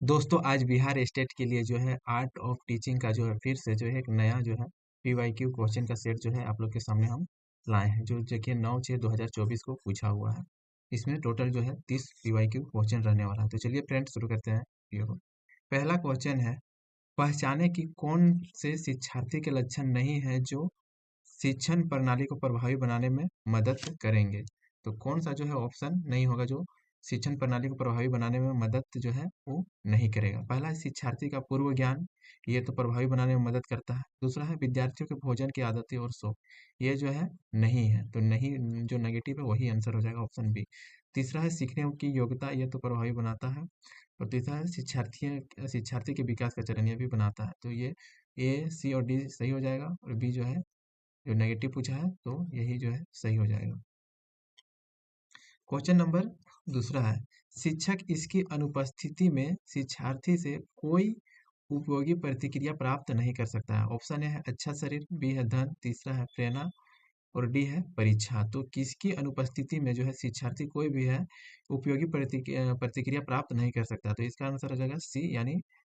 दोस्तों आज बिहार स्टेट के लिए जो है आर्ट ऑफ टीचिंग का जो है फिर से जो है एक नया जो है पीवाईक्यू क्वेश्चन का सेट जो है आप लोग के सामने हम लाए हैं जो देखिए 9/6/2024 को पूछा हुआ है। इसमें टोटल जो है 30 पीवाईक्यू क्वेश्चन रहने वाला है। तो चलिए फ्रेंड शुरू करते हैं वीडियो को। पहला क्वेश्चन है, पहचाने कि कौन से शिक्षार्थी के लक्षण नहीं है जो शिक्षण प्रणाली को प्रभावी बनाने में मदद करेंगे। तो कौन सा जो है ऑप्शन नहीं होगा जो शिक्षण प्रणाली को प्रभावी बनाने में मदद जो है वो नहीं करेगा। पहला है शिक्षार्थी का पूर्व ज्ञान, ये तो प्रभावी बनाने में मदद करता है। दूसरा है विद्यार्थियों के भोजन की आदतें और शौक, ये जो है नहीं है, तो नहीं जो नेगेटिव है वही आंसर हो जाएगा ऑप्शन बी। तीसरा है सीखने की योग्यता, ये तो प्रभावी बनाता है। और तीसरा है शिक्षार्थी के विकास का चरण, ये भी बनाता है। तो ये ए सी और डी सही हो जाएगा और बी जो है जो नेगेटिव पूछा है तो यही जो है सही हो जाएगा। क्वेश्चन नंबर दूसरा है, शिक्षक इसकी अनुपस्थिति में शिक्षार्थी से कोई उपयोगी प्रतिक्रिया प्राप्त नहीं कर सकता है। ऑप्शन ए है अच्छा शरीर, बी है धन, तीसरा है प्रेरणा और डी है परीक्षा। तो किसकी अनुपस्थिति में जो है शिक्षार्थी कोई भी है उपयोगी प्रतिक्रिया प्राप्त नहीं कर सकता। तो इसका आंसर हो जाएगा सी यानी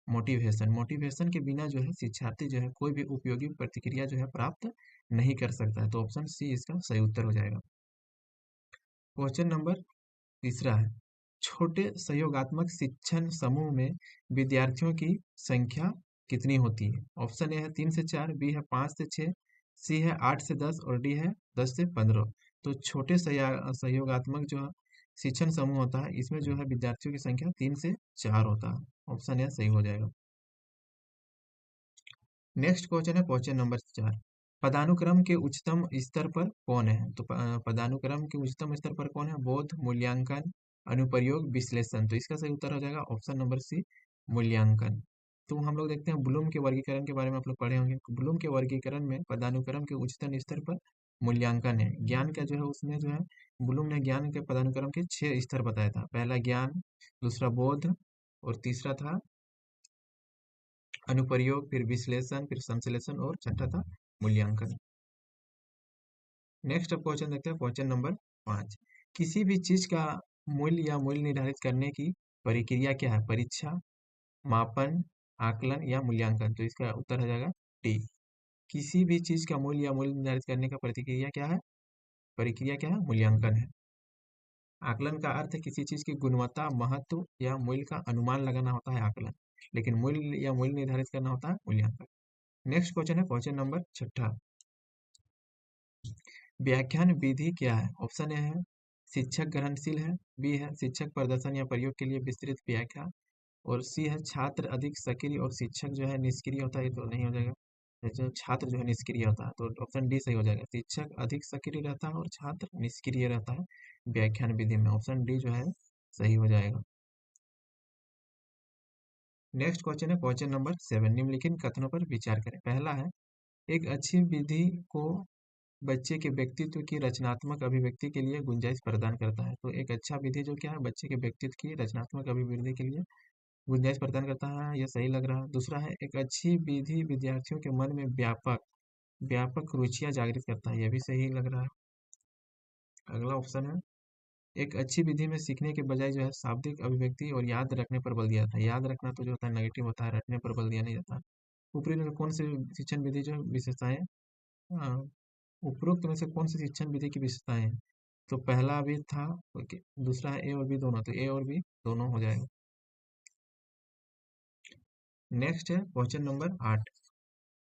मोटिवेशन। मोटिवेशन के बिना जो है शिक्षार्थी जो है कोई भी उपयोगी प्रतिक्रिया जो है प्राप्त नहीं कर सकता है। तो ऑप्शन सी इसका सही उत्तर हो जाएगा। क्वेश्चन नंबर तीसरा है, छोटे सहयोगात्मक शिक्षण समूह में विद्यार्थियों की संख्या कितनी होती है। ऑप्शन ए है 3 से 4, बी है 5 से 6, सी है 8 से 10 और डी है 10 से 15। तो छोटे सहयोगात्मक जो शिक्षण समूह होता है इसमें जो है विद्यार्थियों की संख्या 3 से 4 होता है। ऑप्शन ए सही हो जाएगा। नेक्स्ट क्वेश्चन है क्वेश्चन नंबर 4, पदानुक्रम के उच्चतम स्तर पर कौन है। तो पदानुक्रम के उच्चतम स्तर पर कौन है, बोध, मूल्यांकन, अनुप्रयोग, विश्लेषण। तो इसका सही उत्तर हो जाएगा ऑप्शन नंबर सी मूल्यांकन। तो हम लोग देखते हैं ब्लूम के वर्गीकरण के बारे में आप लोग पढ़े होंगे। ब्लूम के वर्गीकरण में पदानुक्रम के उच्चतम स्तर पर मूल्यांकन है। ज्ञान का जो है उसमें जो है ब्लूम ने ज्ञान के पदानुक्रम के 6 स्तर बताया था। पहला ज्ञान, दूसरा बोध और तीसरा था अनुप्रयोग, फिर विश्लेषण, फिर संश्लेषण और छठा था मूल्यांकन। नेक्स्ट अब क्वेश्चन देखते हैं क्वेश्चन नंबर 5, किसी भी चीज का मूल्य या मूल्य निर्धारित करने की प्रक्रिया क्या है, परीक्षा, मापन, आकलन या मूल्यांकन। तो इसका उत्तर हो जाएगा डी। किसी भी चीज का मूल्य या मूल्य निर्धारित करने का प्रक्रिया क्या है, मूल्यांकन है। आकलन का अर्थ है किसी चीज की गुणवत्ता, महत्व या मूल्य का अनुमान लगाना होता है आकलन, लेकिन मूल्य या मूल्य निर्धारित करना होता है मूल्यांकन। नेक्स्ट क्वेश्चन है क्वेश्चन नंबर 6, व्याख्यान विधि क्या है। ऑप्शन ए है शिक्षक ग्रहणशील है, बी है शिक्षक प्रदर्शन या प्रयोग के लिए विस्तृत व्याख्या और सी है छात्र अधिक सक्रिय और शिक्षक जो है निष्क्रिय होता है। ये तो नहीं हो जाएगा, जो छात्र जो है निष्क्रिय होता है। तो ऑप्शन डी सही हो जाएगा, शिक्षक अधिक सक्रिय रहता है और छात्र निष्क्रिय रहता है व्याख्यान विधि में। ऑप्शन डी जो है सही हो जाएगा। नेक्स्ट क्वेश्चन है क्वेश्चन नंबर 7, निम्नलिखित कथनों पर विचार करें। पहला है, एक अच्छी विधि को बच्चे के व्यक्तित्व की रचनात्मक अभिव्यक्ति के लिए गुंजाइश प्रदान करता है। तो एक अच्छा विधि जो क्या है बच्चे के व्यक्तित्व की रचनात्मक अभिवृद्धि के लिए गुंजाइश प्रदान करता है, यह सही लग रहा है। दूसरा है, एक अच्छी विधि विद्यार्थियों के मन में व्यापक व्यापक रुचियां जागृत करता है, यह भी सही लग रहा है। अगला ऑप्शन है, एक अच्छी विधि में सीखने के बजाय जो है शाब्दिक अभिव्यक्ति और याद रखने पर बल दिया जाता है। याद रखना तो जो होता है नेगेटिव होता है, रखने पर बल दिया नहीं जाता। ऊपरी में कौन सी शिक्षण विधि जो विशेषताएं, हाँ, उपरोक्त में से कौन सी शिक्षण विधि की विशेषताएं हैं। तो पहला भी था, ओके, दूसरा है ए और बी दोनों, तो ए और बी दोनों हो जाएगा। नेक्स्ट है क्वेश्चन नंबर 8,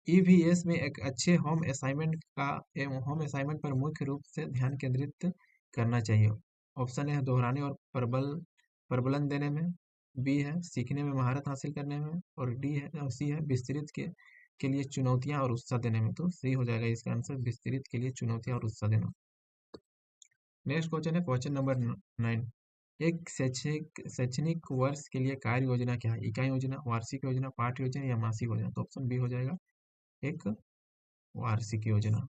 ईवीएस में एक अच्छे होम असाइनमेंट पर मुख्य रूप से ध्यान केंद्रित करना चाहिए। ऑप्शन ए है दोहराने और प्रबलन देने में, बी है सीखने में महारत हासिल करने में और डी है और सी है विस्तृत के लिए चुनौतियां और उत्साह देने में। तो सही हो जाएगा इसका आंसर विस्तृत के लिए चुनौतियां और उत्साह देना। नेक्स्ट क्वेश्चन है क्वेश्चन नंबर 9, एक शैक्षणिक वर्ष के लिए कार्य योजना क्या है, इकाई योजना, वार्षिक योजना, पाठ योजना या मासिक योजना। तो ऑप्शन बी हो जाएगा एक वार्षिक योजना।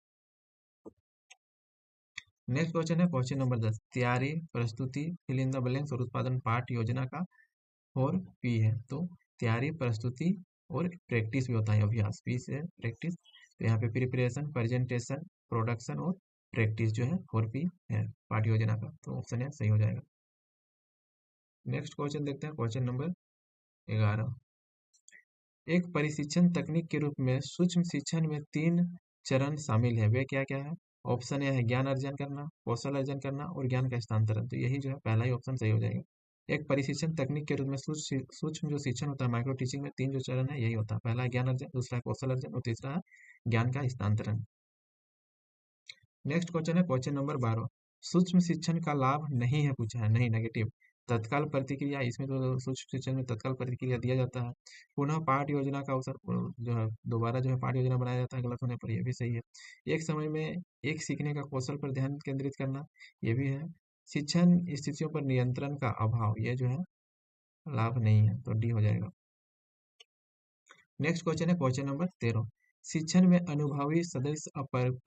नेक्स्ट क्वेश्चन है क्वेश्चन नंबर 10, तैयारी, प्रस्तुति, फिल इन द ब्लैंक्स और उत्पादन पाठ योजना का 4P है। तो तैयारी, प्रस्तुति और प्रैक्टिस भी होता है, अभ्यास, पी से प्रैक्टिस। तो यहाँ पे प्रिपरेशन, प्रेजेंटेशन, प्रोडक्शन और प्रैक्टिस जो है 4P है पाठ योजना का। तो ऑप्शन है सही हो जाएगा। नेक्स्ट क्वेश्चन देखते हैं क्वेश्चन नंबर 11। एक परिशिक्षण तकनीक के रूप में सूक्ष्म शिक्षण में 3 चरण शामिल है, वे क्या क्या है? ऑप्शन ए है ज्ञान अर्जन करना, कौशल अर्जन करना और ज्ञान का हस्तांतरण। तो यही जो है पहला ही ऑप्शन सही हो जाएगा। एक परिशिक्षण तकनीक के रूप में सूक्ष्म जो शिक्षण होता है, माइक्रो टीचिंग में 3 जो चरण है यही होता है। पहला है ज्ञान अर्जन, दूसरा है कौशल अर्जन और तीसरा है ज्ञान का हस्तांतरण। नेक्स्ट क्वेश्चन है क्वेश्चन नंबर 12। सूक्ष्म शिक्षण का लाभ नहीं है पूछा है, नहीं, नेगेटिव। तत्काल प्रतिक्रिया, इसमें तो सूक्ष्म शिक्षण में तत्काल प्रतिक्रिया दिया जाता है। पुनः पाठ योजना का अवसर, जो है दोबारा जो है पाठ योजना बनाया जाता है गलत होने पर, यह भी सही है। एक समय में एक सीखने का कौशल पर ध्यान केंद्रित करना, ये भी है। शिक्षण स्थितियों पर नियंत्रण का अभाव, ये जो है लाभ नहीं है, तो डी हो जाएगा। नेक्स्ट क्वेश्चन है क्वेश्चन नंबर 13। शिक्षण में अनुभवी सदस्य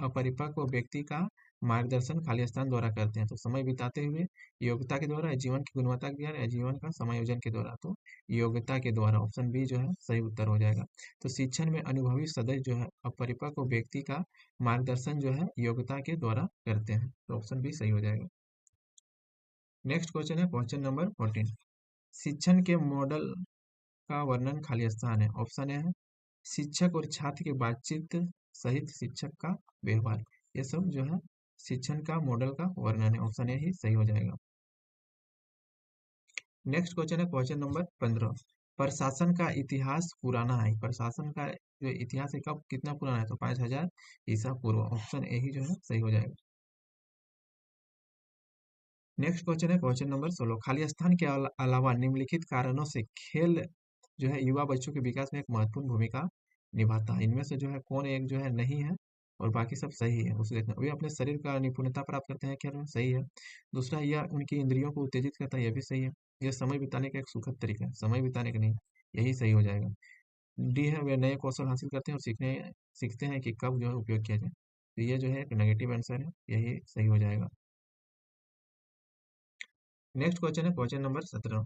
अपरिपक्व व्यक्ति का मार्गदर्शन खाली स्थान द्वारा करते हैं, तो समय बिताते हुए, योग्यता के द्वारा, जीवन की गुणवत्ता के द्वारा, या जीवन का समायोजन के द्वारा। तो योग्यता के द्वारा, ऑप्शन बी जो है सही उत्तर हो जाएगा। तो शिक्षण में अनुभवी सदस्य जो है अपरिपक्व व्यक्ति का मार्गदर्शन जो है योग्यता के द्वारा करते हैं, तो ऑप्शन बी सही हो जाएगा। नेक्स्ट क्वेश्चन है क्वेश्चन नंबर 14। शिक्षण के मॉडल का वर्णन खाली स्थान है। ऑप्शन ए है शिक्षक और छात्र की बातचीत सहित शिक्षक का व्यवहार, ये सब जो है शिक्षण का मॉडल का वर्णन है, ऑप्शन ए ही सही हो जाएगा। नेक्स्ट क्वेश्चन है क्वेश्चन नंबर 15। प्रशासन का इतिहास पुराना है, प्रशासन का जो इतिहास है कब कितना पुराना है, तो 5000 ईसा पूर्व, ऑप्शन ए ही जो है सही हो जाएगा। नेक्स्ट क्वेश्चन है क्वेश्चन नंबर 16। खाली स्थान के अलावा निम्नलिखित कारणों से खेल जो है युवा बच्चों के विकास में एक महत्वपूर्ण भूमिका निभाता है, इनमें से जो है कौन एक जो है नहीं है और बाकी सब सही है, उसे देखना। वे अपने शरीर का निपुणता प्राप्त करते हैं, क्या सही है। दूसरा, यह उनकी इंद्रियों को उत्तेजित करता है, यह भी सही है। यह समय बिताने का एक सुखद तरीका है, समय बिताने का नहीं, यही सही हो जाएगा। डी है वे नए कौशल हासिल करते हैं और सीखते हैं कि कब जो है उपयोग किया जाए, तो ये जो है एक नेगेटिव आंसर है, यही सही हो जाएगा। नेक्स्ट क्वेश्चन है क्वेश्चन नंबर 17।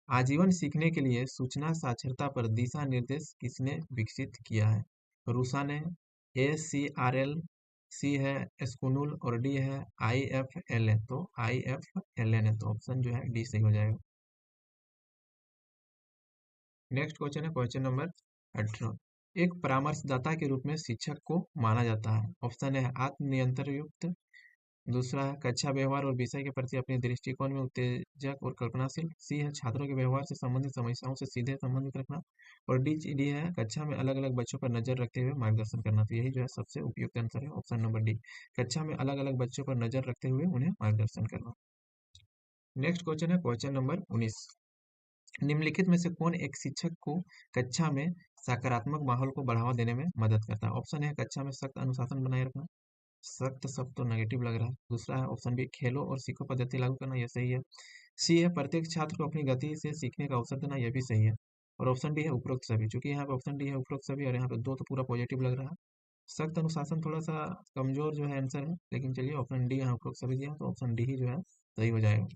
आजीवन सीखने के लिए सूचना साक्षरता पर दिशा निर्देश किसने विकसित किया है? रूसा ने, ACRL, सी है स्कूनुल और डी है IFLN। तो IFLN है, तो ऑप्शन जो है डी सही हो जाएगा। नेक्स्ट क्वेश्चन है क्वेश्चन नंबर 18। एक परामर्शदाता के रूप में शिक्षक को माना जाता है। ऑप्शन है आत्मनियंत्रण युक्त, दूसरा है कक्षा व्यवहार और विषय के प्रति अपने दृष्टिकोण में उत्तेजक और कल्पनाशील, सी है छात्रों के व्यवहार से संबंधित समस्याओं से सीधे संबंधित रखना, और डी है कक्षा में अलग अलग बच्चों पर नजर रखते हुए मार्गदर्शन करना। तो यही जो है सबसे उपयुक्त आंसर है, ऑप्शन नंबर डी, कक्षा में अलग अलग बच्चों पर नजर रखते हुए उन्हें मार्गदर्शन करना। नेक्स्ट क्वेश्चन है क्वेश्चन नंबर 19। निम्नलिखित में से कौन एक शिक्षक को कक्षा में सकारात्मक माहौल को बढ़ावा देने में मदद करता है? ऑप्शन है कक्षा में सख्त अनुशासन बनाए रखना, सख्त सब तो नेगेटिव लग रहा है। दूसरा है ऑप्शन बी खेलो और सीखो पद्धति लागू करना, यह सही है। सी है प्रत्येक छात्र को अपनी गति से सीखने का अवसर देना, यह भी सही है। और ऑप्शन डी है उपरोक्त सभी, चूंकि यहाँ पे ऑप्शन डी है उपरोक्त सभी और यहाँ पे दो तो पूरा पॉजिटिव लग रहा है। सख्त अनुशासन थोड़ा सा कमजोर जो है आंसर है, लेकिन चलिए ऑप्शन डी यहाँ उपरोक्त सभी दिया, तो ऑप्शन डी ही जो है सही हो जाएगा।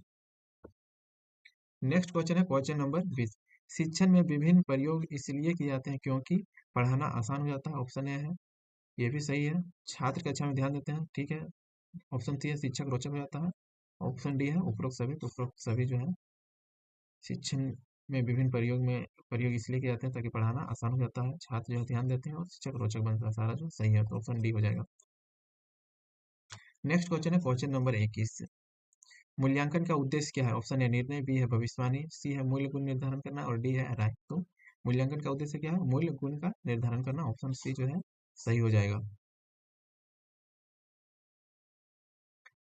नेक्स्ट क्वेश्चन है क्वेश्चन नंबर 20। शिक्षण में विभिन्न प्रयोग इसलिए किए जाते हैं क्योंकि पढ़ाना आसान हो जाता है, ऑप्शन ए है, ये भी सही है। छात्र कक्षा में ध्यान देते हैं, ठीक है। ऑप्शन सी है शिक्षक रोचक हो जाता है, ऑप्शन डी है उपरोक्त सभी, तो उपरोक्त सभी जो है शिक्षण में विभिन्न प्रयोग इसलिए किए जाते हैं ताकि पढ़ाना आसान हो जाता है, छात्र जो है ध्यान देते हैं और शिक्षक रोचक बनता है, सारा जो सही है, तो ऑप्शन डी हो जाएगा। नेक्स्ट क्वेश्चन है क्वेश्चन नंबर 21। मूल्यांकन का उद्देश्य क्या है? ऑप्शन ए निर्णय, बी है भविष्यवाणी, सी है मूल्य गुण निर्धारण करना और डी है राय। तो मूल्यांकन का उद्देश्य क्या है? मूल्य गुण का निर्धारण करना, ऑप्शन सी जो है सही हो जाएगा।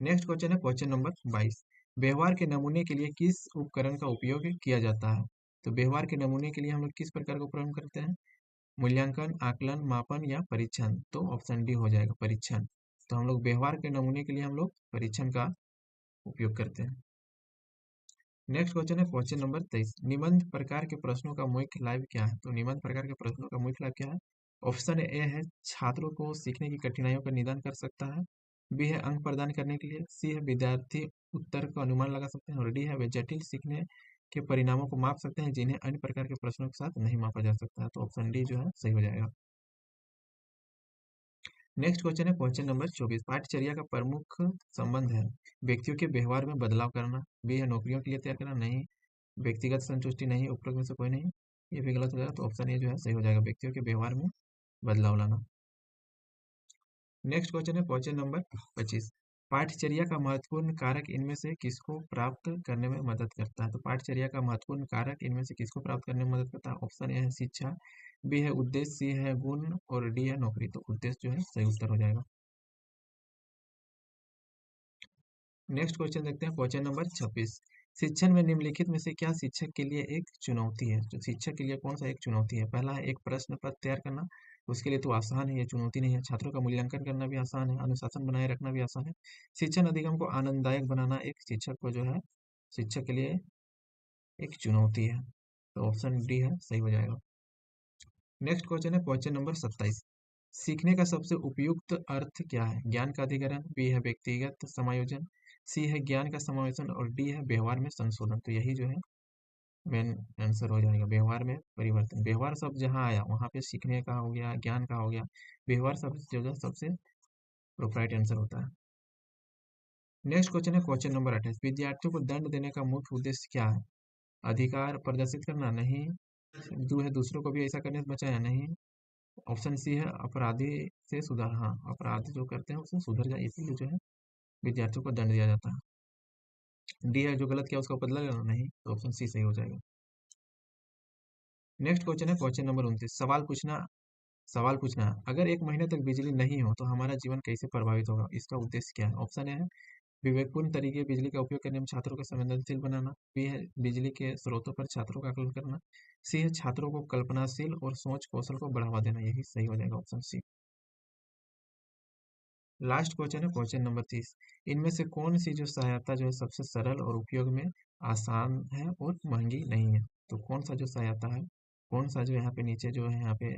नेक्स्ट क्वेश्चन है क्वेश्चन नंबर 22। व्यवहार के नमूने के लिए किस उपकरण का उपयोग किया जाता है? तो व्यवहार के नमूने के लिए हम लोग किस प्रकार का उपकरण करते हैं? मूल्यांकन, आकलन, मापन या परीक्षण, तो ऑप्शन डी हो जाएगा परीक्षण। तो हम लोग व्यवहार के नमूने के लिए हम लोग परीक्षण का उपयोग करते हैं। नेक्स्ट क्वेश्चन है क्वेश्चन नंबर 23। निबंध प्रकार के प्रश्नों का मुख्य लाभ क्या है? तो निबंध प्रकार के प्रश्नों का मुख्य लाभ क्या है? ऑप्शन ए है छात्रों को सीखने की कठिनाइयों का निदान कर सकता है, बी है अंक प्रदान करने के लिए, सी है विद्यार्थी उत्तर का अनुमान लगा सकते हैं और डी है वे जटिल सीखने के परिणामों को माप सकते हैं जिन्हें अन्य प्रकार के प्रश्नों के साथ नहीं मापा जा सकता है, तो ऑप्शन डी जो है सही हो जाएगा। नेक्स्ट क्वेश्चन है क्वेश्चन नंबर 24। पाठचर्या का प्रमुख संबंध है व्यक्तियों के व्यवहार में बदलाव करना, बी है नौकरियों के लिए तैयार करना, नहीं, व्यक्तिगत संतुष्टि नहीं, उपरोक्त में से कोई नहीं, ये भी गलत हो जाएगा। तो ऑप्शन ए जो है सही हो जाएगा, व्यक्तियों के व्यवहार में बदलाव लाना। नेक्स्ट क्वेश्चन है क्वेश्चन नंबर 25। पाठचर्या का महत्वपूर्ण कारक इनमें से किसको प्राप्त करने में मदद करता है? तो पाठचर्या का महत्वपूर्ण कारक इनमें से किसको प्राप्त करने में मदद करता है? ऑप्शन ए है शिक्षा, बी है उद्देश्य, सी है गुण और डी है नौकरी। तो उद्देश्य जो है सही उत्तर हो जाएगा। नेक्स्ट क्वेश्चन देखते हैं क्वेश्चन नंबर 26। शिक्षण में निम्नलिखित में से क्या शिक्षक के लिए एक चुनौती है? तो शिक्षक के लिए कौन सा एक चुनौती है? पहला है एक प्रश्न पत्र तैयार करना, उसके लिए तो आसान है, ये चुनौती नहीं है। छात्रों का मूल्यांकन करना भी आसान है, अनुशासन बनाए रखना भी आसान है। शिक्षण अधिगम को आनंददायक बनाना एक शिक्षक को जो है शिक्षक के लिए एक चुनौती है। तो ऑप्शन डी है सही हो जाएगा। नेक्स्ट क्वेश्चन है क्वेश्चन नंबर 27। सीखने का सबसे उपयुक्त अर्थ क्या है? ज्ञान का अधिग्रहण, बी है व्यक्तिगत समायोजन, सी है ज्ञान का समावेशन और डी है व्यवहार में संशोधन। तो यही जो है मेन आंसर हो जाएगा, व्यवहार में परिवर्तन। व्यवहार शब्द जहाँ आया वहाँ पे सीखने का हो गया, ज्ञान का हो गया, व्यवहार शब्द जो है सबसे प्रोपराइट आंसर होता है। नेक्स्ट क्वेश्चन है क्वेश्चन नंबर 28। विद्यार्थियों को दंड देने का मुख्य उद्देश्य क्या है? अधिकार प्रदर्शित करना? नहीं। दो है दूसरों को भी ऐसा करने से बचाया? नहीं। ऑप्शन सी है अपराधी से सुधार, हाँ अपराध जो करते हैं उससे सुधर जाए, इसीलिए जो है विद्यार्थियों को दंड दिया जाता है। डी है जो गलत किया उसका बदला लेना? नहीं। तो ऑप्शन सी सही हो जाएगा। नेक्स्ट क्वेश्चन है क्वेश्चन नंबर 29। सवाल पूछना है, अगर एक महीने तक बिजली नहीं हो तो हमारा जीवन कैसे प्रभावित होगा? इसका उद्देश्य क्या है? ऑप्शन ए है विवेकपूर्ण तरीके बिजली का उपयोग करने में छात्रों को संवेदनशील बनाना, बी है बिजली के स्रोतों पर छात्रों का आकलन करना, सी है छात्रों को कल्पनाशील और सोच कौशल को बढ़ावा देना। यही सही हो जाएगा, ऑप्शन सी। लास्ट क्वेश्चन है क्वेश्चन नंबर 30। इनमें से कौन सी जो सहायता जो है सबसे सरल और उपयोग में आसान है और महंगी नहीं है? तो कौन सा जो सहायता है, कौन सा जो यहाँ पे नीचे जो है यहाँ पे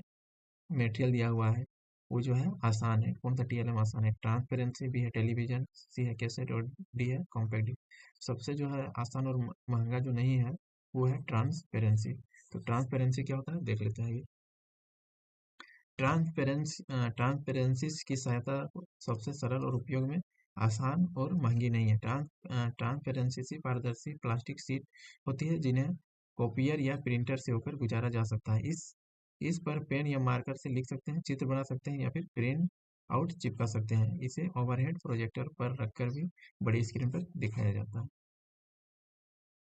मटेरियल दिया हुआ है वो जो है आसान है? कौन सा टीएलएम आसान है? ट्रांसपेरेंसी, बी है टेलीविजन, सी है कैसेट और डी है कॉम्पैक्ट डिस्क। सबसे जो है आसान और महंगा जो नहीं है वो है ट्रांसपेरेंसी। तो ट्रांसपेरेंसी क्या होता है देख लेते हैं। ट्रांसपेरेंसी की सहायता सबसे सरल और उपयोग में आसान और महंगी नहीं है। ट्रांसपेरेंसी पारदर्शी प्लास्टिक शीट होती है जिन्हें कॉपियर या प्रिंटर से होकर गुजारा जा सकता है। इस पर पेन या मार्कर से लिख सकते हैं, चित्र बना सकते हैं या फिर प्रिंट आउट चिपका सकते हैं। इसे ओवरहेड प्रोजेक्टर पर रखकर भी बड़ी स्क्रीन पर दिखाया जाता है।